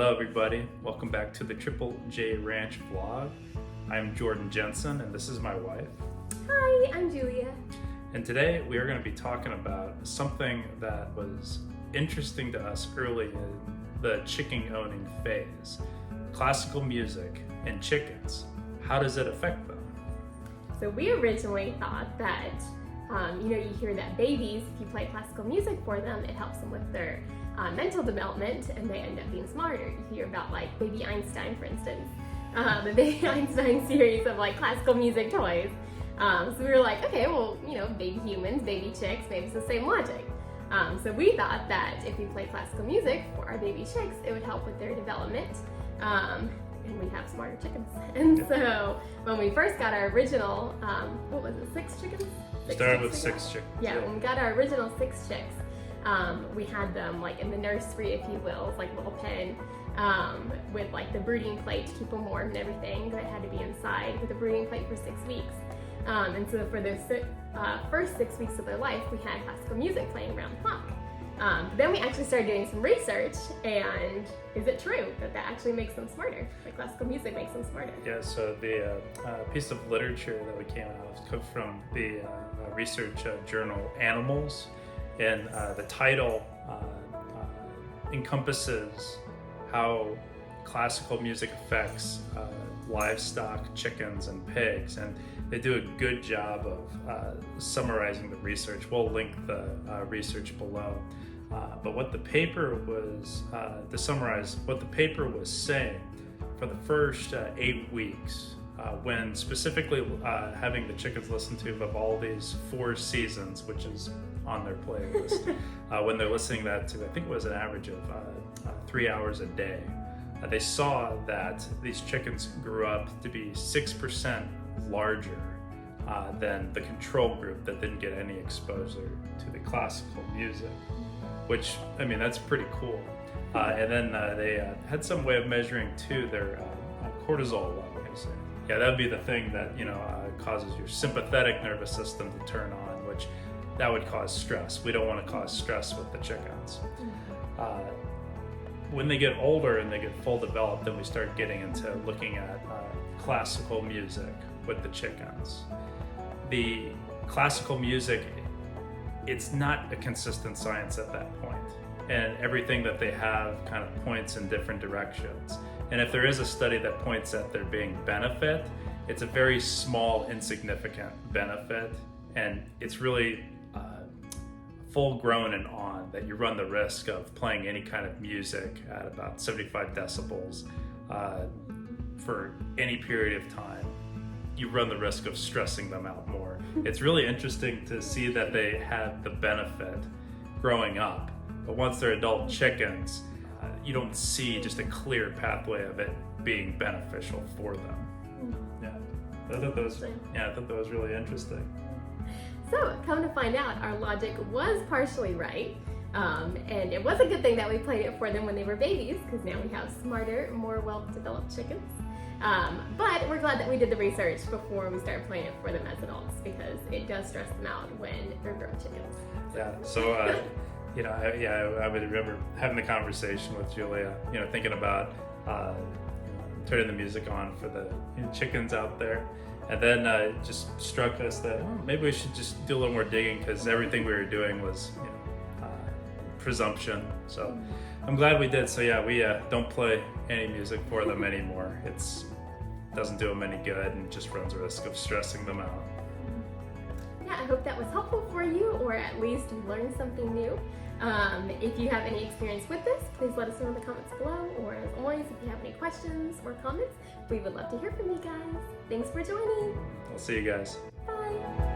Hello everybody, welcome back to the Triple J Ranch vlog. I'm Jordan Jensen and this is my wife. Hi, I'm Julia. And today we are going to be talking about something that was interesting to us early in the chicken owning phase. Classical music and chickens. How does it affect them? So we originally thought that, you hear that babies, if you play classical music for them, it helps them with their mental development and they end up being smarter. You hear about like Baby Einstein, for instance, the Baby Einstein series of like classical music toys. So we were like, okay, well, baby humans, baby chicks, maybe it's the same logic. So we thought that if we play classical music for our baby chicks, it would help with their development. And we'd have smarter chickens. And so when we first got our original, 6 chickens? Started with 6 chickens. Yeah, when we got our original 6 chicks, we had them like in the nursery, if you will. It's like a little pen with like the brooding plate to keep them warm and everything. But it had to be inside with a brooding plate for 6 weeks. And so for those first 6 weeks of their life, we had classical music playing around the clock. Then we actually started doing some research, and is it true that that actually makes them smarter? Like classical music makes them smarter? Yeah, so the piece of literature that we came out of comes from the research journal Animals, and the title encompasses how classical music affects livestock, chickens, and pigs, and they do a good job of summarizing the research. We'll link the research below. But what the paper was, to summarize, what the paper was saying for the first 8 weeks, when specifically having the chickens listen to Vivaldi's 4 Seasons, which is on their playlist, when they're listening that to, I think it was an average of 3 hours a day, they saw that these chickens grew up to be 6% larger than the control group that didn't get any exposure to the classical music, which, I mean, that's pretty cool. And then they had some way of measuring too their cortisol levels. Yeah, that would be the thing that causes your sympathetic nervous system to turn on, which that would cause stress. We don't want to cause stress with the chickens. When they get older and they get full developed, then we start getting into looking at classical music with the chickens. The classical music, it's not a consistent science at that point, and everything that they have kind of points in different directions. And if there is a study that points at there being benefit, it's a very small, insignificant benefit, and it's really full grown and on that you run the risk of playing any kind of music at about 75 decibels for any period of time. You run the risk of stressing them out more. It's really interesting to see that they had the benefit growing up, but once they're adult chickens, you don't see just a clear pathway of it being beneficial for them. Yeah, I thought that was really interesting. So, come to find out, our logic was partially right. And it was a good thing that we played it for them when they were babies, because now we have smarter, more well-developed chickens. But we're glad that we did the research before we started playing it for them as adults, because it does stress them out when they're grown chickens. Yeah, so, I would remember having the conversation with Julia, thinking about turning the music on for the chickens out there. And then it just struck us that maybe we should just do a little more digging, because everything we were doing was presumption. So I'm glad we did. So yeah, we don't play any music for them anymore. It doesn't do them any good and just runs the risk of stressing them out. Yeah, I hope that was helpful for you, or at least you learned something new. If you have any experience with this, please let us know in the comments below, or as always, if you have any questions or comments, we would love to hear from you guys. Thanks for joining. I'll see you guys. Bye.